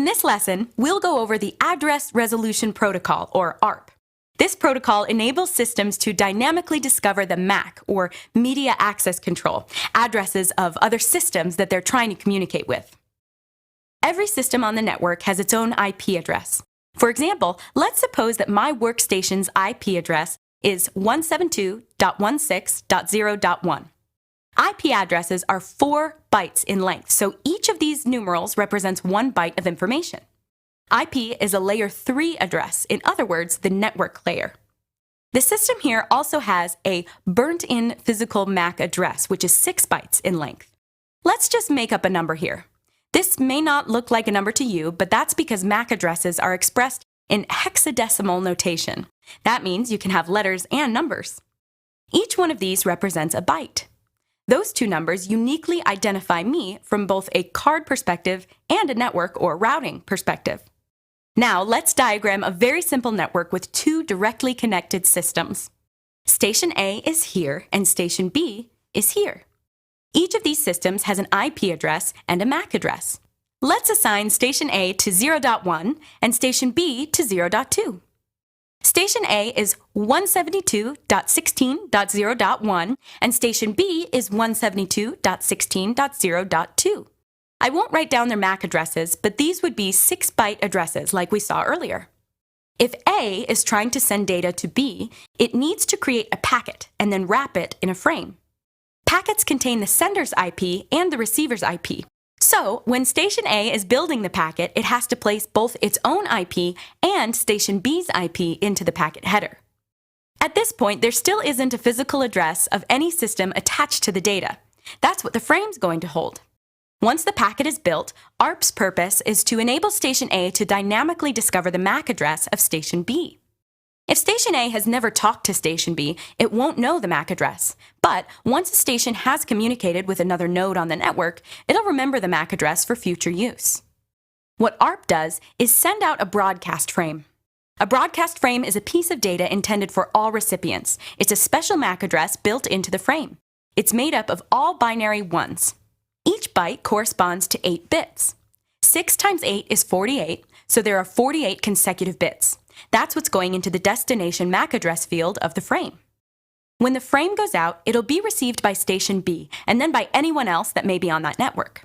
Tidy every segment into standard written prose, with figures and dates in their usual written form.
In this lesson, we'll go over the Address Resolution Protocol, or ARP. This protocol enables systems to dynamically discover the MAC, or Media Access Control, addresses of other systems that they're trying to communicate with. Every system on the network has its own IP address. For example, let's suppose that my workstation's IP address is 172.16.0.1. IP addresses are 4 bytes in length, so each of these numerals represents 1 byte of information. IP is a layer 3 address, in other words, the network layer. The system here also has a burnt-in physical MAC address, which is 6 bytes in length. Let's just make up a number here. This may not look like a number to you, but that's because MAC addresses are expressed in hexadecimal notation. That means you can have letters and numbers. Each one of these represents a byte. Those two numbers uniquely identify me from both a card perspective and a network or routing perspective. Now, let's diagram a very simple network with 2 directly connected systems. Station A is here and Station B is here. Each of these systems has an IP address and a MAC address. Let's assign Station A to 0.1 and Station B to 0.2. Station A is 172.16.0.1 and Station B is 172.16.0.2. I won't write down their MAC addresses, but these would be 6-byte addresses like we saw earlier. If A is trying to send data to B, it needs to create a packet and then wrap it in a frame. Packets contain the sender's IP and the receiver's IP. So, when Station A is building the packet, it has to place both its own IP and Station B's IP into the packet header. At this point, there still isn't a physical address of any system attached to the data. That's what the frame's going to hold. Once the packet is built, ARP's purpose is to enable Station A to dynamically discover the MAC address of Station B. If Station A has never talked to Station B, it won't know the MAC address. But once a station has communicated with another node on the network, it'll remember the MAC address for future use. What ARP does is send out a broadcast frame. A broadcast frame is a piece of data intended for all recipients. It's a special MAC address built into the frame. It's made up of all binary ones. Each byte corresponds to 8 bits. 6 times 8 is 48, so there are 48 consecutive bits. That's what's going into the destination MAC address field of the frame. When the frame goes out, it'll be received by Station B, and then by anyone else that may be on that network.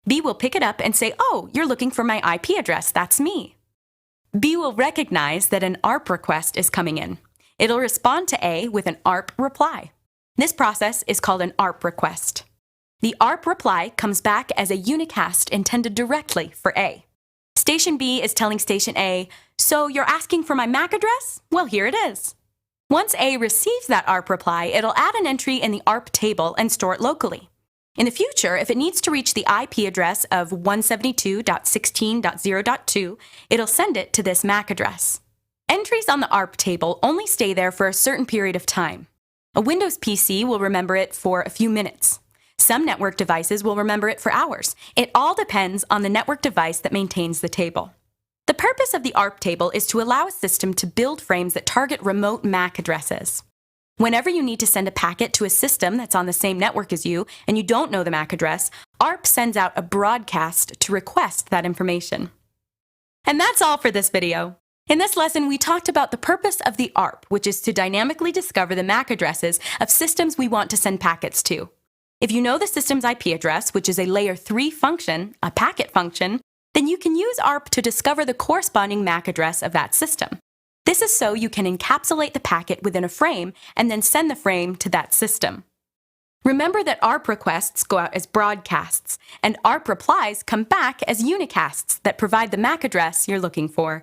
B will pick it up and say, "Oh, you're looking for my IP address, that's me." B will recognize that an ARP request is coming in. It'll respond to A with an ARP reply. This process is called an ARP request. The ARP reply comes back as a unicast intended directly for A. Station B is telling Station A, "So you're asking for my MAC address? Well, here it is." Once A receives that ARP reply, it'll add an entry in the ARP table and store it locally. In the future, if it needs to reach the IP address of 172.16.0.2, it'll send it to this MAC address. Entries on the ARP table only stay there for a certain period of time. A Windows PC will remember it for a few minutes. Some network devices will remember it for hours. It all depends on the network device that maintains the table. The purpose of the ARP table is to allow a system to build frames that target remote MAC addresses. Whenever you need to send a packet to a system that's on the same network as you and you don't know the MAC address, ARP sends out a broadcast to request that information. And that's all for this video. In this lesson, we talked about the purpose of the ARP, which is to dynamically discover the MAC addresses of systems we want to send packets to. If you know the system's IP address, which is a layer 3 function, a packet function, then you can use ARP to discover the corresponding MAC address of that system. This is so you can encapsulate the packet within a frame and then send the frame to that system. Remember that ARP requests go out as broadcasts, and ARP replies come back as unicasts that provide the MAC address you're looking for.